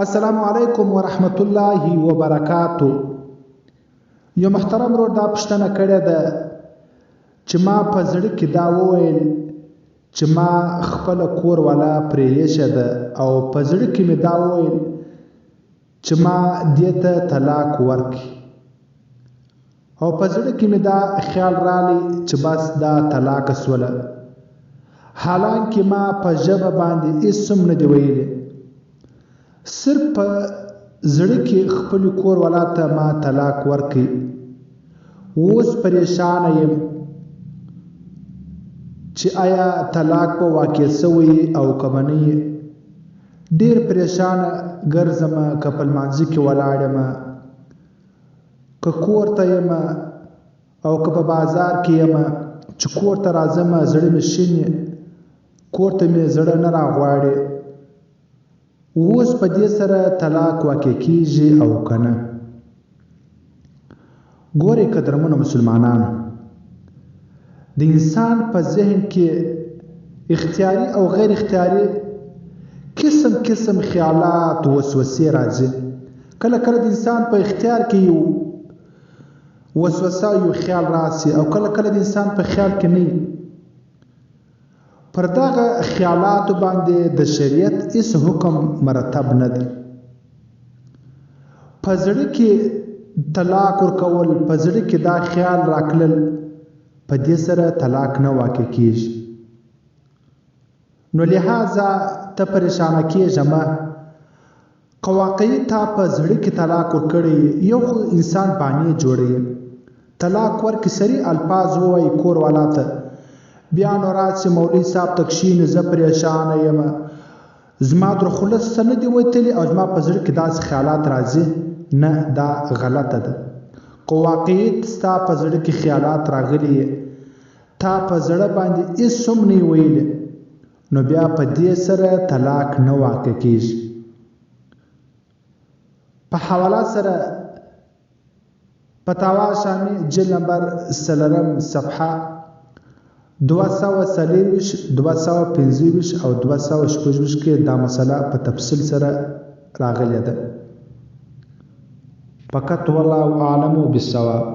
السلام علیکم ورحمت الله وبرکاتو. یو محترم ورور دا پوښتنه کړې ده چې ما په زړه کې دا وویل چې ما خپل کور والا پرې ایښې ده او په زړه کې مې دا وویل چې ما دې ته طلاق ورکړي او په زړه کې مې دا خیال رالی چې بس دا طلاق سوله، حالانکه ما په ژبه باندې هېڅ هم نه دي ویلي، صرف په زړه کې خپل کور والا ته ما طلاق ورکړي. اوس پریشانه یم چې آیا طلاق به واقع سوی او که به نه یې. ډېر پریشانه ګرځم، که په لمانځه کې ولاړ یم، که کور ته یم او که په بازار کې یم چې کور ته راځم زړه مې شین، کور ته مې زړه نه راغواړي. اوس په دې سره طلاق واقع کیږي او که نه؟ ګورئ قدرمنو مسلمانانو، د انسان په ذهن کې اختیاري او غیر اختیاري قسم قسم خیالات وسوسې راځي. کله کله د انسان په اختیار کې یو وسوسه یو خیال راسي او کله کله د انسان په خیال کې نه. پر دغه خیالاتو باندې د شریعت هیڅ حکم مرتب نه دی. په زړه کې طلاق ورکول، په زړه کې دا خیال راکلل، په دې سره طلاق نه واقع کیږي. نو لہذا ته پریشانه کیږه مه. که واقعي تا په زړه کې طلاق ورکړی یو خو انسان بانې جوړوي، طلاق ورکړي سریع الفاظ ووایي کور والا ته، بیا نو راشي مولوي صاحب ته کښېني زه پریشانه یم، زما در خوله څه نه دي وتلي او زما په زړه کې داسې خیالات راځي. نه، دا غلطه ده. که واقعي ستا په زړه کې خیالات راغلي، تا په زړه باندې هېڅ هم نه ویلي، نو بیا په دې سره طلاق نه واقع کیږي. په حواله سره فتاوا شامي جلد نمبر 3 صفحه 240 225 او 226 کې دا مسله په تفصیل سره راغلې ده. فقط والله اعلم بالصواب.